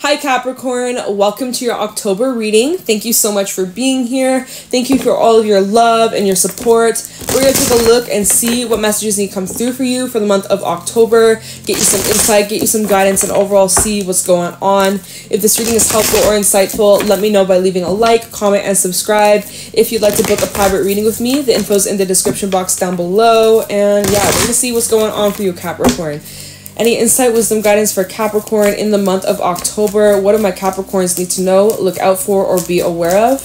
Hi Capricorn, welcome to your October reading. Thank you so much for being here. Thank you for all of your love and your support. We're going to take a look and see what messages need to come through for you for the month of October. Get you some insight, get you some guidance, and overall see what's going on. If this reading is helpful or insightful, let me know by leaving a like, comment, and subscribe. If you'd like to book a private reading with me, the info's in the description box down below. And yeah, we're going to see what's going on for you, Capricorn. Any insight, wisdom, guidance for Capricorn in the month of October? What do my Capricorns need to know, look out for, or be aware of?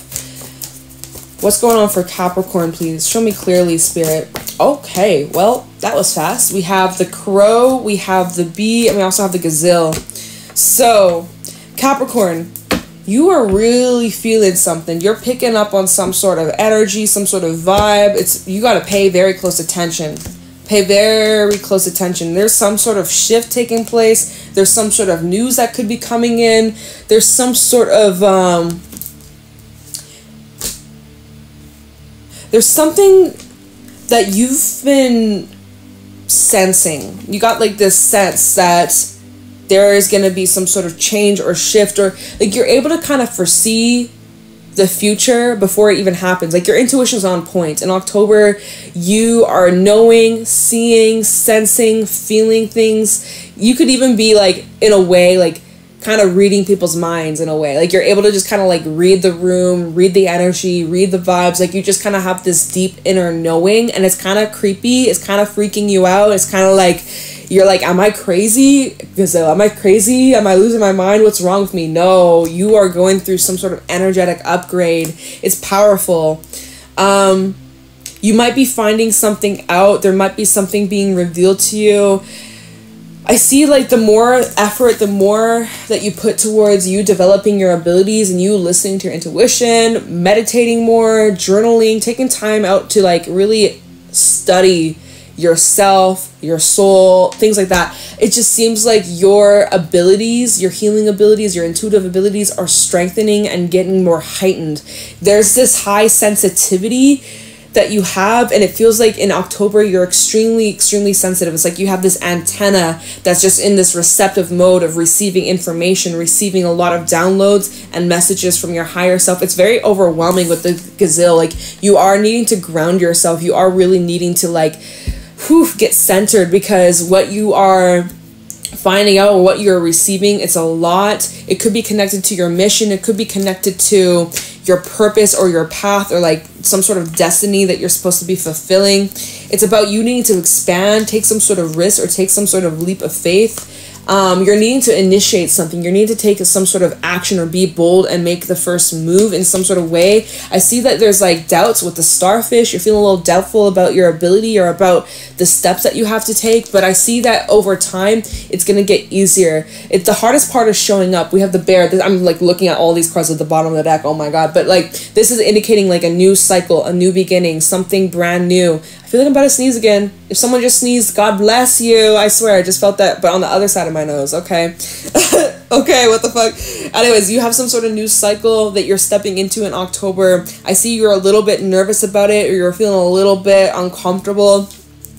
What's going on for Capricorn, please? Show me clearly, Spirit. Okay, well, that was fast. We have the crow, we have the bee, and we also have the gazelle. So, Capricorn, you are really feeling something. You're picking up on some sort of energy, some sort of vibe. You got to pay very close attention. Pay very close attention. There's some sort of shift taking place. There's some sort of news that could be coming in. There's some sort of there's something that you've been sensing. You got like this sense that there is going to be some sort of change or shift, or like you're able to kind of foresee the future before it even happens. Like your intuition is on point. In October, you are knowing, seeing, sensing, feeling things. You could even be like, in a way, like kind of reading people's minds in a way. Like you're able to just kind of like read the room, read the energy, read the vibes. Like you just kind of have this deep inner knowing, and it's kind of creepy. It's kind of freaking you out. It's kind of like, you're like, am I crazy? Gazelle, am I crazy? Am I losing my mind? What's wrong with me? No, you are going through some sort of energetic upgrade. It's powerful. You might be finding something out. There might be something being revealed to you. I see like the more effort, the more that you put towards you developing your abilities and you listening to your intuition, meditating more, journaling, taking time out to like really study yourself, your soul, things like that. It just seems like your abilities, your healing abilities, your intuitive abilities are strengthening and getting more heightened. There's this high sensitivity that you have, and it feels like in October you're extremely sensitive. It's like you have this antenna that's just in this receptive mode of receiving information, receiving a lot of downloads and messages from your higher self. It's very overwhelming with the gazelle. Like you are needing to ground yourself. You are really needing to like get centered, because what you are finding out or what you're receiving, it's a lot. It could be connected to your mission. It could be connected to your purpose or your path, or like some sort of destiny that you're supposed to be fulfilling. It's about you needing to expand, take some sort of risk, or take some sort of leap of faith. You're needing to initiate something. You're needing to take some sort of action or be bold and make the first move in some sort of way. I see that there's like doubts with the starfish. You're feeling a little doubtful about your ability or about the steps that you have to take. But I see that over time, it's going to get easier. It's the hardest part is showing up. We have the bear. I'm like looking at all these cards at the bottom of the deck. Oh my God. But like this is indicating like a new cycle, a new beginning, something brand new. I feel like I'm about to sneeze again. If someone just sneezed, God bless you. I swear, I just felt that, but on the other side of my nose, okay? Okay, what the fuck? Anyways, you have some sort of new cycle that you're stepping into in October. I see you're a little bit nervous about it, or you're feeling a little bit uncomfortable,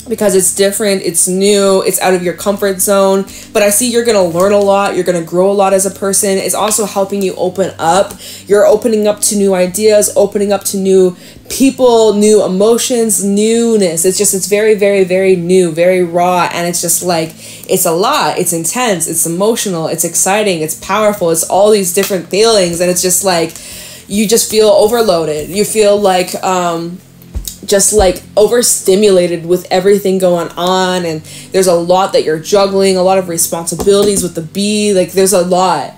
because it's different, it's new, it's out of your comfort zone. But I see you're going to learn a lot, you're going to grow a lot as a person. It's also helping you open up. You're opening up to new ideas, opening up to new people, new emotions, newness. It's very new, very raw, and it's just like, it's a lot. It's intense, it's emotional, it's exciting, it's powerful, it's all these different feelings, and it's just like, you just feel overloaded. You feel like, just like overstimulated with everything going on, and there's a lot that you're juggling, a lot of responsibilities with the bee. Like there's a lot.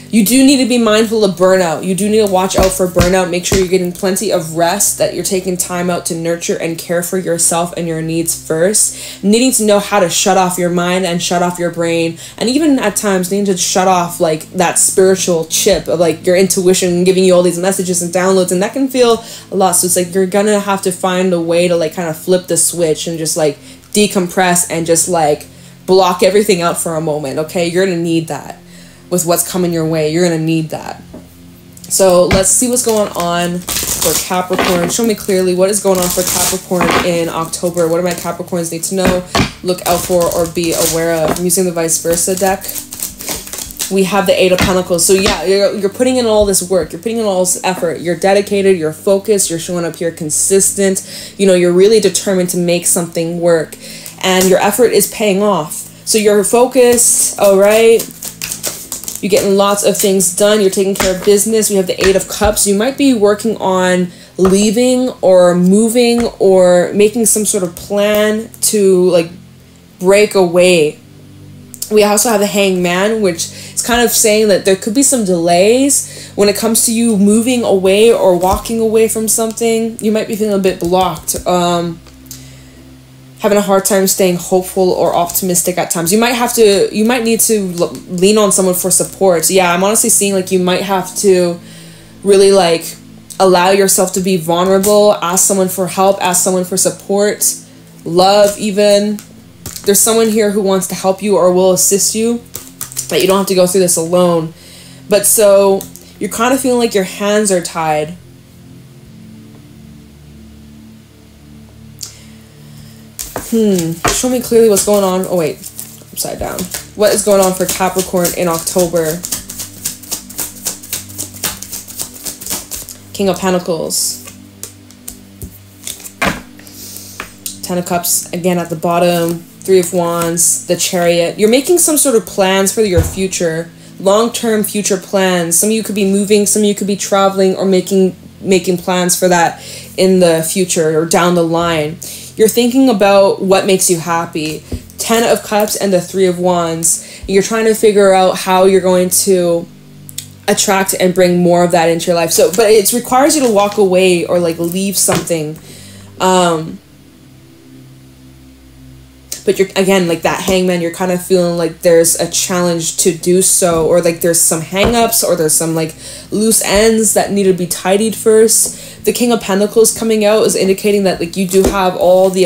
You do need to be mindful of burnout. You do need to watch out for burnout. Make sure you're getting plenty of rest, that you're taking time out to nurture and care for yourself and your needs first. Needing to know how to shut off your mind and shut off your brain. And even at times needing to shut off like that spiritual chip of like your intuition giving you all these messages and downloads. And that can feel a lot. So it's like you're gonna have to find a way to like kind of flip the switch and just like decompress and just like block everything out for a moment. Okay, you're gonna need that. With what's coming your way, you're gonna need that. So let's see what's going on for Capricorn. Show me clearly what is going on for Capricorn in October. What do my Capricorns need to know, look out for, or be aware of? I'm using the vice versa deck. we have the Eight of Pentacles. So yeah, you're putting in all this work. You're putting in all this effort. You're dedicated. You're focused. You're showing up here consistent. You know, you're really determined to make something work. And your effort is paying off. So you're focused, all right? You're getting lots of things done. You're taking care of business. We have the Eight of Cups. You might be working on leaving or moving or making some sort of plan to like break away. We also have the Hangman, which is kind of saying that there could be some delays when it comes to you moving away or walking away from something. You might be feeling a bit blocked, having a hard time staying hopeful or optimistic at times. You might need to lean on someone for support. So yeah, I'm honestly seeing like you might have to really like allow yourself to be vulnerable, ask someone for help, ask someone for support, love even. There's someone here who wants to help you or will assist you, that you don't have to go through this alone. But so you're kind of feeling like your hands are tied. Show me clearly what's going on. Oh wait, upside down. What is going on for Capricorn in October? King of Pentacles. Ten of Cups again at the bottom. Three of Wands, the Chariot. You're making some sort of plans for your future, long-term future plans. Some of you could be moving, some of you could be traveling or making plans for that in the future or down the line. You're thinking about what makes you happy. Ten of Cups and the Three of Wands. You're trying to figure out how you're going to attract and bring more of that into your life. So, but it requires you to walk away or like leave something. But you're, again, like that Hangman, you're kind of feeling like there's a challenge to do so, or like there's some hang-ups, or there's some like loose ends that need to be tidied first. The King of Pentacles coming out is indicating that like you do have all the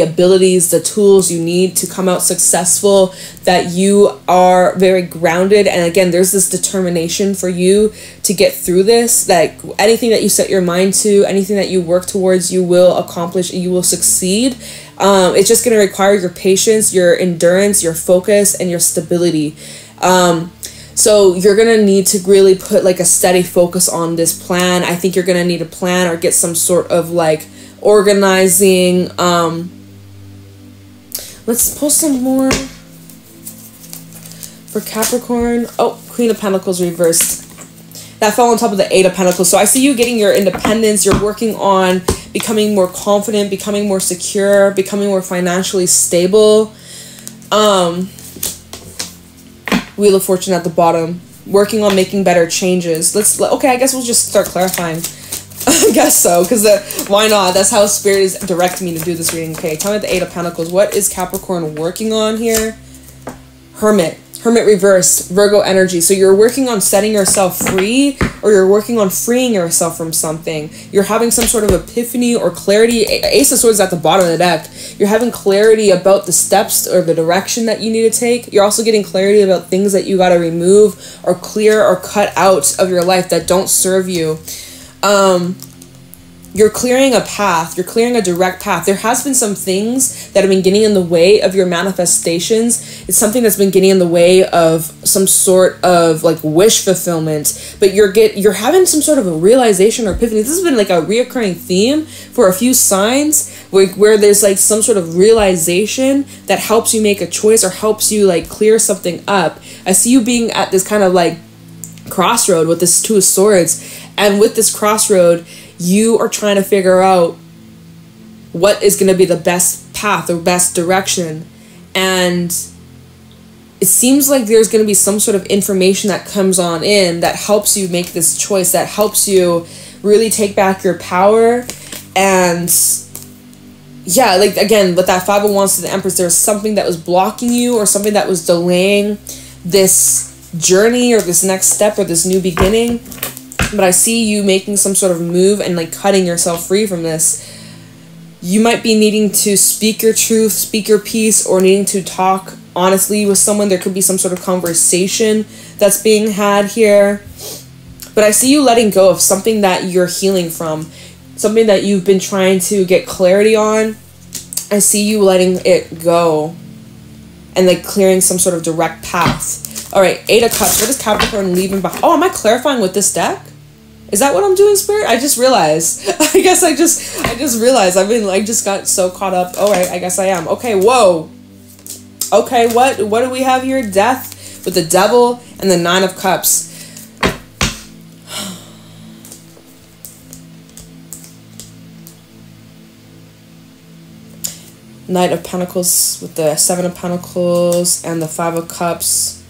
abilities, the tools you need to come out successful, that you are very grounded. And again, there's this determination for you to get through this, that anything that you set your mind to, anything that you work towards, you will accomplish, you will succeed. It's just going to require your patience, your endurance, your focus, and your stability. So you're going to need to really put like a steady focus on this plan. I think you're going to need a plan or get some sort of like organizing. Let's pull some more for Capricorn. Oh, Queen of Pentacles reversed. That fell on top of the Eight of Pentacles. So I see you getting your independence. You're working on becoming more confident, becoming more secure, becoming more financially stable. Wheel of Fortune at the bottom. Working on making better changes. Okay, I guess we'll just start clarifying. I guess so, because why not? That's how Spirit is directing me to do this reading. Okay, tell me the Eight of Pentacles. What is Capricorn working on here? Hermit. Hermit reversed, Virgo energy. So you're working on setting yourself free, or you're working on freeing yourself from something. You're having some sort of epiphany or clarity. Ace of Swords at the bottom of the deck. You're having clarity about the steps or the direction that you need to take. You're also getting clarity about things that you got to remove or clear or cut out of your life that don't serve you. You're clearing a path. You're clearing a direct path. There has been some things that have been getting in the way of your manifestations. It's something that's been getting in the way of some sort of like wish fulfillment. But you're having some sort of a realization or epiphany. This has been like a reoccurring theme for a few signs where there's like some sort of realization that helps you make a choice or helps you like clear something up. I see you being at this kind of like crossroad with this Two of Swords. And with this crossroad, you are trying to figure out what is going to be the best path or best direction. And it seems like there's going to be some sort of information that comes on in that helps you make this choice, that helps you really take back your power. And yeah, like again, with that Five of Wands to the Empress, there's something that was blocking you or something that was delaying this journey or this next step or this new beginning. But I see you making some sort of move and like cutting yourself free from this. You might be needing to speak your truth, speak your piece, or needing to talk honestly with someone. There could be some sort of conversation that's being had here. But I see you letting go of something that you're healing from, something that you've been trying to get clarity on. I see you letting it go and like clearing some sort of direct path. All right, Eight of Cups. What is Capricorn leaving behind? Oh, am I clarifying with this deck? Is that what I'm doing, Spirit? I just realized. I guess I just realized. I just got so caught up. All right, I guess I am. Okay, whoa. Okay, what do we have here? Death with the Devil and the Nine of Cups. Knight of Pentacles with the Seven of Pentacles and the Five of Cups.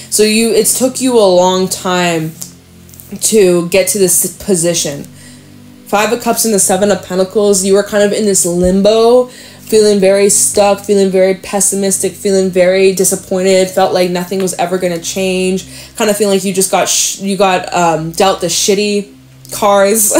So it took you a long time to get to this position. Five of Cups and the Seven of Pentacles, you were kind of in this limbo, feeling very stuck, feeling very pessimistic, feeling very disappointed, felt like nothing was ever going to change, kind of feeling like you just got dealt the shitty cards.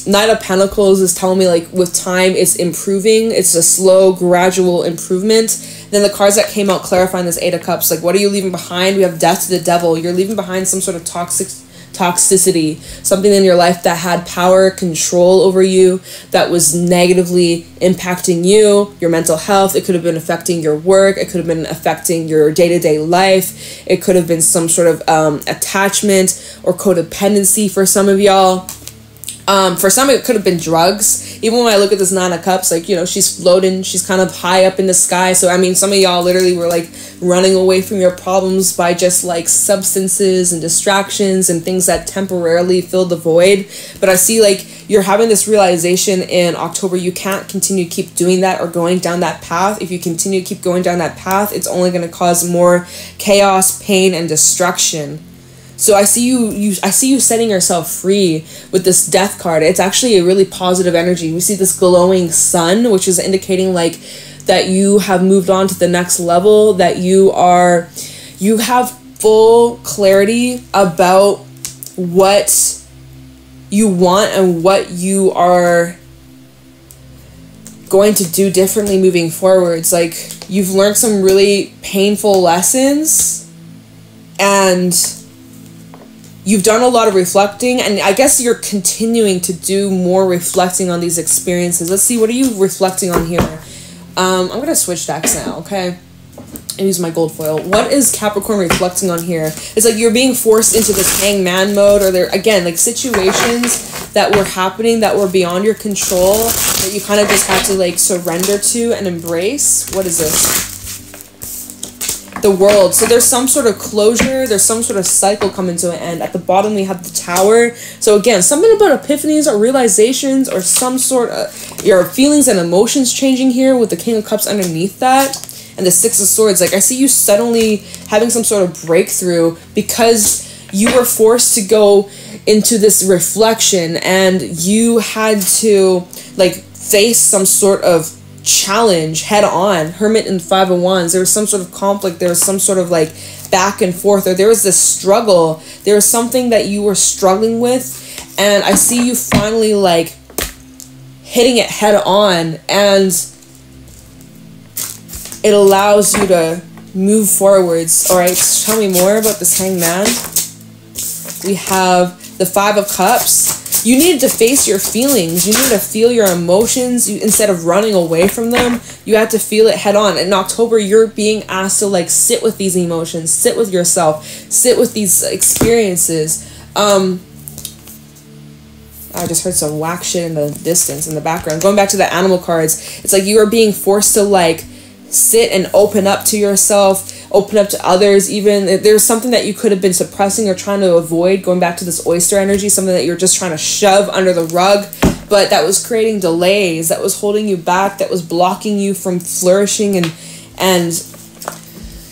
Knight of Pentacles is telling me, like, with time it's improving. It's a slow, gradual improvement. Then the cards that came out clarifying this Eight of Cups, like, what are you leaving behind? We have Death to the Devil. You're leaving behind some sort of toxicity, something in your life that had power, control over you, that was negatively impacting you, your mental health. It could have been affecting your work. It could have been affecting your day-to-day life. It could have been some sort of attachment or codependency for some of y'all. For some, it could have been drugs. Even when I look at this Nine of Cups, like, you know, she's floating, she's kind of high up in the sky. So, I mean, some of y'all literally were, like, running away from your problems by just, like, substances and distractions and things that temporarily fill the void. But I see, like, you're having this realization in October. You can't continue to keep doing that or going down that path. If you continue to keep going down that path, it's only going to cause more chaos, pain, and destruction. So I see you setting yourself free with this Death card. It's actually a really positive energy. We see this glowing sun, which is indicating, like, that you have moved on to the next level, that you have full clarity about what you want and what you are going to do differently moving forwards. Like, you've learned some really painful lessons, and you've done a lot of reflecting, and I guess you're continuing to do more reflecting on these experiences. Let's see, what are you reflecting on here? I'm going to switch decks now, okay? And use my gold foil. What is Capricorn reflecting on here? It's like you're being forced into this hangman mode, or there, again, like situations that were happening that were beyond your control that you kind of just had to, like, surrender to and embrace. What is this? The World. So there's some sort of closure, there's some sort of cycle coming to an end. At the bottom we have the Tower. So again, something about epiphanies or realizations or some sort of your feelings and emotions changing here with the King of Cups underneath that and the Six of Swords. Like, I see you suddenly having some sort of breakthrough because you were forced to go into this reflection and you had to, like, face some sort of challenge head on. Hermit and Five of Wands. There was some sort of conflict. There was some sort of, like, back and forth, or there was this struggle. There was something that you were struggling with, and I see you finally, like, hitting it head on, and it allows you to move forwards. All right, so tell me more about this Hangman. We have the Five of Cups. You needed to face your feelings. You need to feel your emotions. Instead of running away from them, you had to feel it head on. In October, you're being asked to, like, sit with these emotions, sit with yourself, sit with these experiences. I just heard some whack shit in the distance, in the background. Going back to the animal cards, it's like you are being forced to, like, sit and open up to yourself, open up to others. Even if there's something that you could have been suppressing or trying to avoid, going back to this oyster energy, something that you're just trying to shove under the rug, but that was creating delays, that was holding you back, that was blocking you from flourishing. And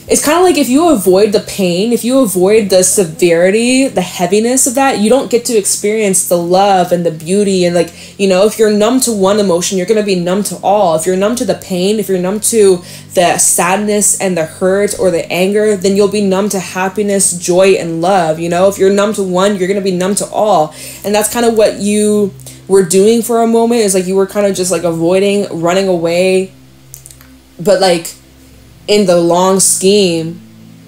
it's kind of like if you avoid the pain, if you avoid the severity, the heaviness of that, you don't get to experience the love and the beauty. And, like, you know, if you're numb to one emotion, you're going to be numb to all. If you're numb to the pain, if you're numb to the sadness and the hurt or the anger, then you'll be numb to happiness, joy, and love. You know, if you're numb to one, you're going to be numb to all. And that's kind of what you were doing for a moment, is like you were kind of just, like, avoiding, running away. But, like, in the long scheme,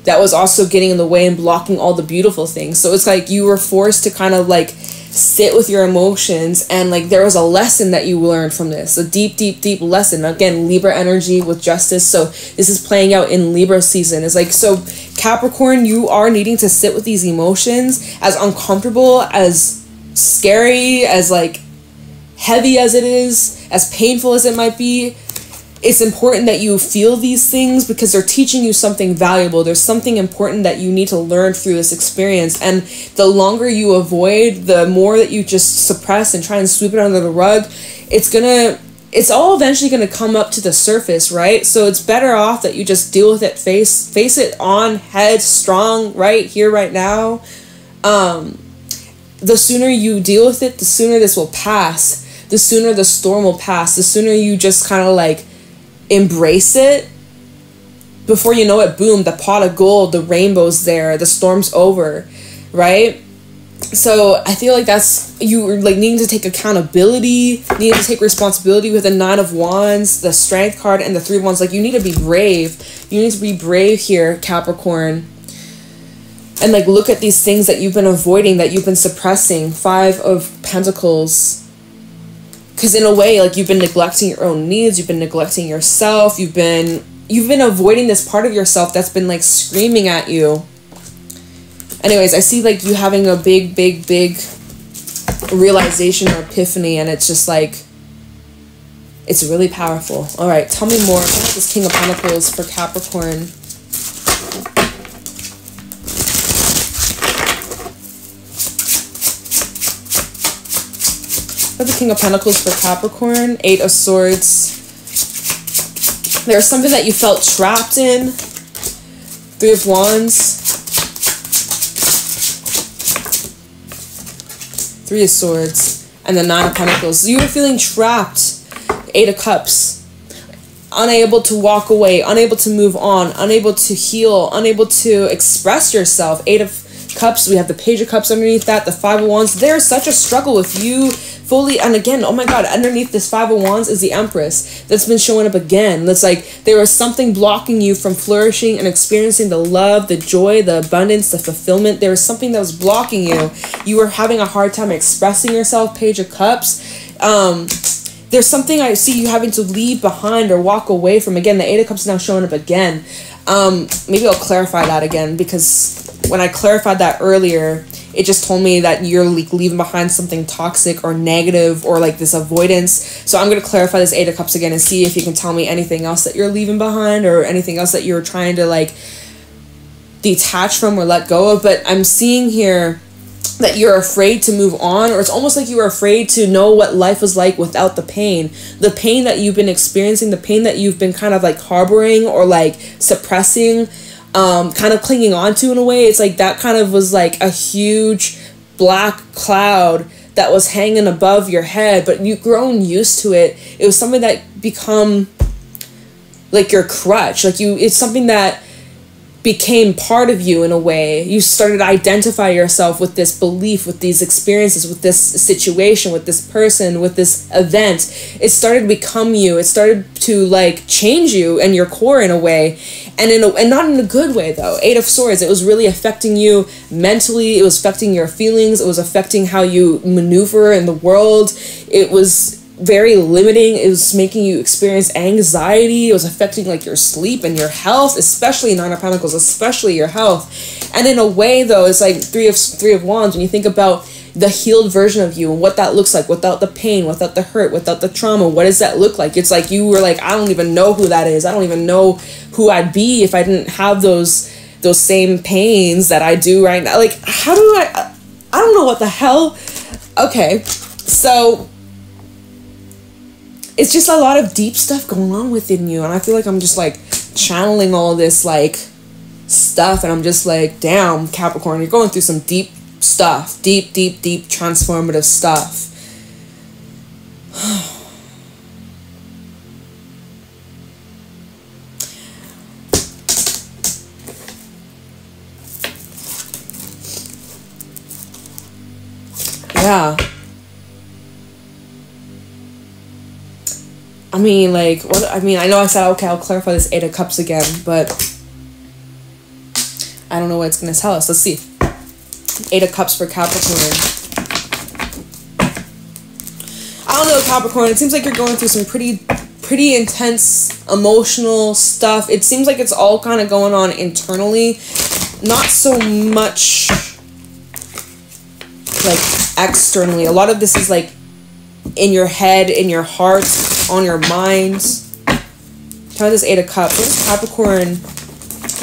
that was also getting in the way and blocking all the beautiful things. So it's like you were forced to kind of, like, sit with your emotions, and like there was a lesson that you learned from this, a deep lesson. Again, Libra energy with justice, so this is playing out in Libra season. It's like, so Capricorn, you are needing to sit with these emotions, as uncomfortable, as scary, as like heavy as it is, as painful as it might be. It's important that you feel these things because they're teaching you something valuable. There's something important that you need to learn through this experience. And the longer you avoid, the more that you just suppress and try and sweep it under the rug, it's all eventually gonna come up to the surface, right? So it's better off that you just deal with it, face it on, head strong, right here, right now. The sooner you deal with it, the sooner this will pass. The sooner the storm will pass. The sooner you just kind of like embrace it, before you know it, boom, the pot of gold, the rainbow's there, the storm's over, right? So I feel like that's, you like needing to take accountability, needing to take responsibility with the 9 of Wands, the Strength card, and the 3 of Wands. Like, you need to be brave. You need to be brave here, Capricorn. And like, look at these things that you've been avoiding, that you've been suppressing. 5 of Pentacles. Because in a way, like, you've been neglecting your own needs, you've been neglecting yourself, you've been avoiding this part of yourself that's been like screaming at you. Anyways, I see like you having a big realization or epiphany, and it's just like, it's really powerful. All right, tell me more about this King of Pentacles for Capricorn. For the King of Pentacles for Capricorn, 8 of Swords. There's something that you felt trapped in. 3 of Wands. 3 of Swords. And the 9 of Pentacles. You were feeling trapped. 8 of Cups. Unable to walk away. Unable to move on. Unable to heal. Unable to express yourself. 8 of Cups. We have the Page of Cups underneath that. The 5 of Wands. There's such a struggle with you fully, and again, oh my god, underneath this 5 of Wands is the Empress that's been showing up again. That's like, there was something blocking you from flourishing and experiencing the love, the joy, the abundance, the fulfillment. There was something that was blocking you. You were having a hard time expressing yourself, Page of Cups. There's something I see you having to leave behind or walk away from. Again, the 8 of Cups is now showing up again. Maybe I'll clarify that again, because when I clarified that earlier, it just told me that you're like leaving behind something toxic or negative or like this avoidance. So I'm going to clarify this 8 of Cups again and see if you can tell me anything else that you're leaving behind or anything else that you're trying to like detach from or let go of. But I'm seeing here that you're afraid to move on, or it's almost like you were afraid to know what life was like without the pain that you've been experiencing, the pain that you've been kind of like harboring or like suppressing, kind of clinging on to in a way. It's like that kind of was like a huge black cloud that was hanging above your head, but you've grown used to it. It was something that become like your crutch. Like it's something that became part of you in a way. You started to identify yourself with this belief, with these experiences, with this situation, with this person, with this event. It started to become you. It started to like change you and your core in a way, and not in a good way though. 8 of Swords, it was really affecting you mentally. It was affecting your feelings. It was affecting how you maneuver in the world. It was very limiting. It was making you experience anxiety. It was affecting like your sleep and your health, especially 9 of Pentacles, especially your health. And in a way though, it's like 3 of Wands, when you think about the healed version of you and what that looks like without the pain, without the hurt, without the trauma. What does that look like? It's like you were like, I don't even know who that is. I don't even know who I'd be if I didn't have those same pains that I do right now. Like, how do I don't know what the hell. Okay, so it's just a lot of deep stuff going on within you, and I feel like I'm just like channeling all this like stuff, and I'm just like, damn, Capricorn, you're going through some deep stuff, deep transformative stuff. Yeah. I mean, like, what? I mean, I know I said, okay, I'll clarify this 8 of Cups again, but I don't know what it's going to tell us. Let's see. 8 of Cups for Capricorn. Capricorn, it seems like you're going through some pretty intense emotional stuff. It seems like it's all kind of going on internally, not so much like externally. A lot of this is like in your head, in your heart, on your mind. Tell me this Eight of Cups. What is Capricorn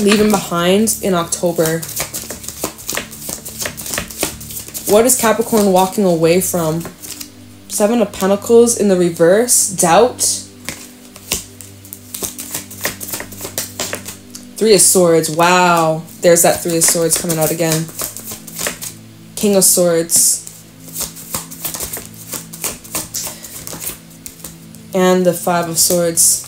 leaving behind in October? What is Capricorn walking away from? Seven of Pentacles in the reverse. Doubt. Three of Swords. Wow. There's that Three of Swords coming out again. King of Swords. And the Five of Swords.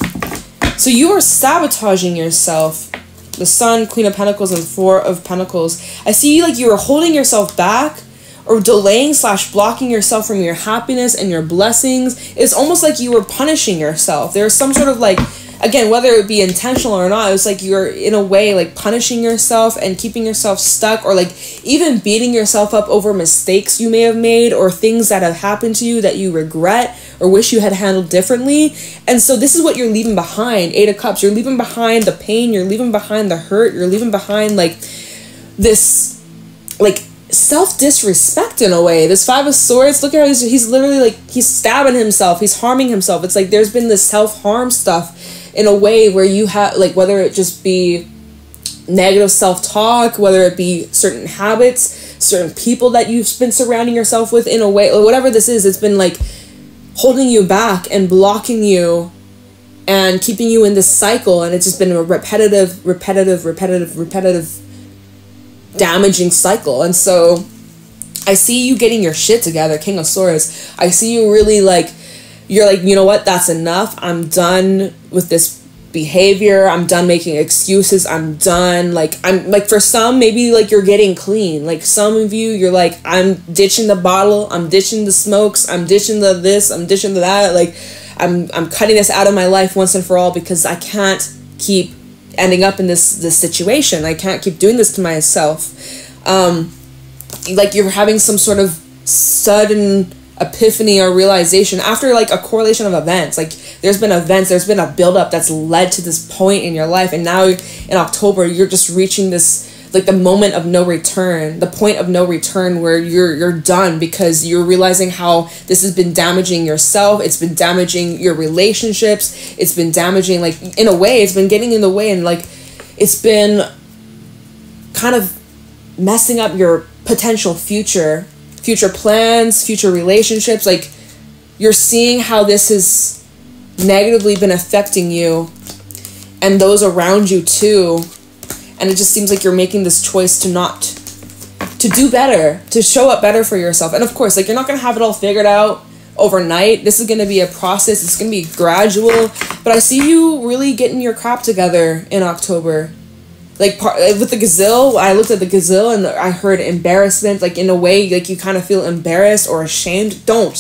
So you are sabotaging yourself. The Sun, Queen of Pentacles, and Four of Pentacles. I see like you are holding yourself back or delaying / blocking yourself from your happiness and your blessings. It's almost like you were punishing yourself. There's some sort of like, again, whether it be intentional or not, it's like you're in a way like punishing yourself and keeping yourself stuck, or like even beating yourself up over mistakes you may have made or things that have happened to you that you regret or wish you had handled differently. And so this is what you're leaving behind. Eight of Cups. You're leaving behind the pain. You're leaving behind the hurt. You're leaving behind like this like self-disrespect in a way. This Five of Swords, look at how he's literally like, he's stabbing himself. He's harming himself. It's like there's been this self-harm stuff in a way where you have, like, whether it just be negative self-talk, whether it be certain habits, certain people that you've been surrounding yourself with in a way, or whatever this is, it's been like holding you back and blocking you and keeping you in this cycle. And it's just been a repetitive damaging cycle. And so I see you getting your shit together, King of Swords. I see you really like, you're like, you know what, that's enough. I'm done with this behavior. I'm done making excuses. I'm done. Like, I'm like, for some, maybe like you're getting clean. Like some of you, you're like, I'm ditching the bottle. I'm ditching the smokes. I'm ditching the this. I'm ditching the that. Like, I'm cutting this out of my life once and for all, because I can't keep ending up in this situation. I can't keep doing this to myself. Like you're having some sort of sudden epiphany or realization after like a correlation of events. Like there's been events, there's been a buildup that's led to this point in your life, and now in October you're just reaching this, like the moment of no return, the point of no return where you're done, because you're realizing how this has been damaging yourself. It's been damaging your relationships. It's been damaging, like, in a way, it's been getting in the way, and like it's been kind of messing up your potential future plans, future relationships. Like you're seeing how this has negatively been affecting you and those around you too. And it just seems like you're making this choice to do better, to show up better for yourself. And of course, like, you're not going to have it all figured out overnight. This is going to be a process. It's going to be gradual. But I see you really getting your crap together in October. Like, with the gazelle, I looked at the gazelle and I heard embarrassment. Like, in a way, like, you kind of feel embarrassed or ashamed. Don't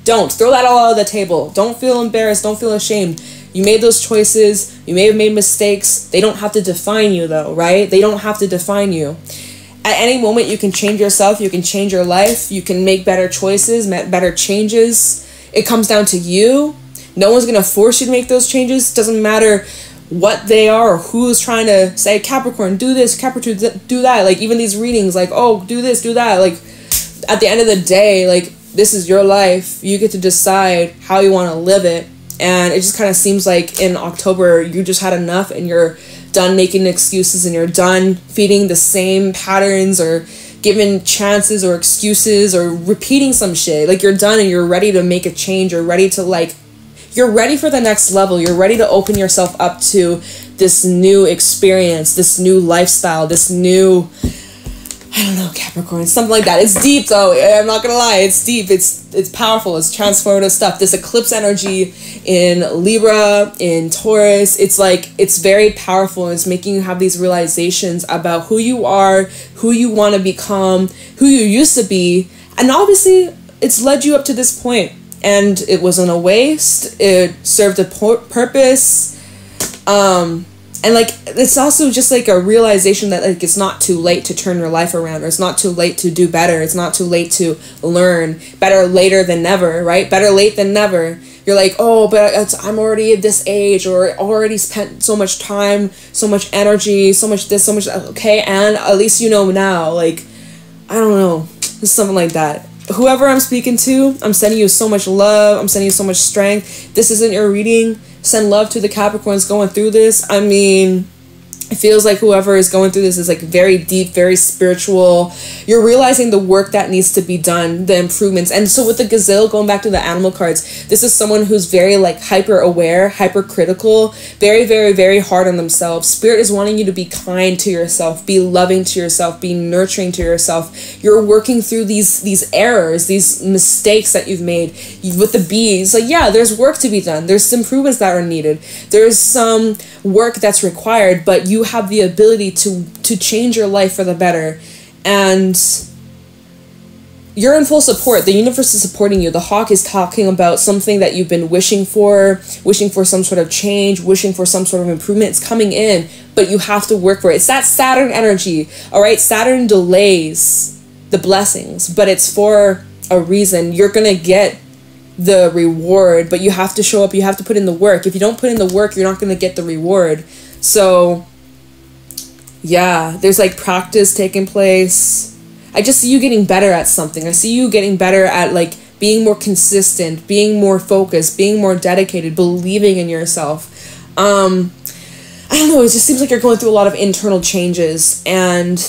throw that all out of the table. Don't feel embarrassed. Don't feel ashamed. You made those choices. You may have made mistakes. They don't have to define you, though, right? They don't have to define you. At any moment, you can change yourself. You can change your life. You can make better choices, better changes. It comes down to you. No one's going to force you to make those changes. It doesn't matter what they are or who's trying to say, Capricorn, do this, Capricorn, do that. Like, even these readings, like, oh, do this, do that. Like, at the end of the day, like, this is your life. You get to decide how you want to live it. And it just kind of seems like in October, you just had enough and you're done making excuses and you're done feeding the same patterns or giving chances or excuses or repeating some shit. Like, you're done and you're ready to make a change. You're ready to, like, you're ready for the next level. You're ready to open yourself up to this new experience, this new lifestyle, this new, I don't know, Capricorn, something like that. It's deep, though. I'm not gonna lie. It's deep. It's powerful. It's transformative stuff. This eclipse energy in Libra, in Taurus, it's like, it's very powerful. It's making you have these realizations about who you are, who you want to become, who you used to be. And obviously, it's led you up to this point. And it wasn't a waste. It served a purpose. And like, it's also just like a realization that like it's not too late to turn your life around, or it's not too late to do better. It's not too late to learn. Better later than never, right? Better late than never. You're like, oh, but I'm already at this age, or already spent so much time, so much energy, so much this, so much that. Okay, and at least you know now. Like, I don't know, something like that. Whoever I'm speaking to, I'm sending you so much love. I'm sending you so much strength. This isn't your reading. Send love to the Capricorns going through this. I mean, it feels like whoever is going through this is like very deep, very spiritual. You're realizing the work that needs to be done, the improvements. And so with the gazelle, going back to the animal cards, this is someone who's very like hyper aware, hyper critical, very, very, very hard on themselves. Spirit is wanting you to be kind to yourself, be loving to yourself, be nurturing to yourself. You're working through these errors, these mistakes that you've made with the bees. Like, yeah, there's work to be done. There's some improvements that are needed. There's some work that's required, but you have the ability to change your life for the better, and you're in full support. The universe is supporting you. The hawk is talking about something that you've been wishing for some sort of change, wishing for some sort of improvement. It's coming in, but you have to work for it. It's that Saturn energy, all right? Saturn delays the blessings, but it's for a reason. You're gonna get the reward, but you have to show up. You have to put in the work. If you don't put in the work, you're not gonna get the reward. So yeah, there's like practice taking place. I just see you getting better at something. I see you getting better at like being more consistent, being more focused, being more dedicated, believing in yourself. I don't know, it just seems like you're going through a lot of internal changes, and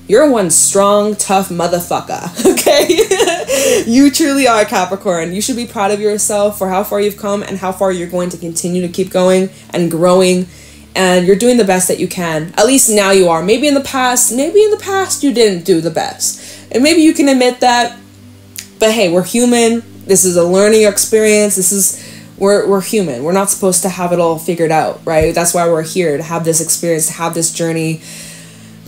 you're one strong, tough motherfucker, okay? You truly are Capricorn. You should be proud of yourself for how far you've come and how far you're going to continue to keep going and growing. And you're doing the best that you can. At least now you are. Maybe in the past you didn't do the best. And maybe you can admit that. But hey, we're human. This is a learning experience. We're human. We're not supposed to have it all figured out, right? That's why we're here, to have this experience, to have this journey.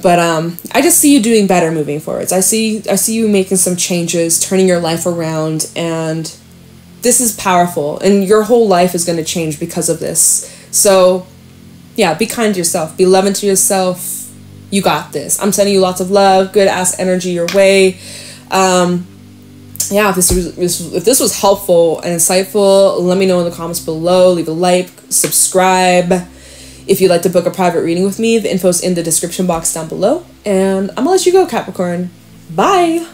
But I just see you doing better moving forwards. I see you making some changes, turning your life around, and this is powerful. And your whole life is going to change because of this. So yeah, be kind to yourself. Be loving to yourself. You got this. I'm sending you lots of love, good ass energy your way. Yeah, if this was helpful and insightful, let me know in the comments below. Leave a like, subscribe. If you'd like to book a private reading with me, the info's in the description box down below. And I'm gonna let you go, Capricorn. Bye.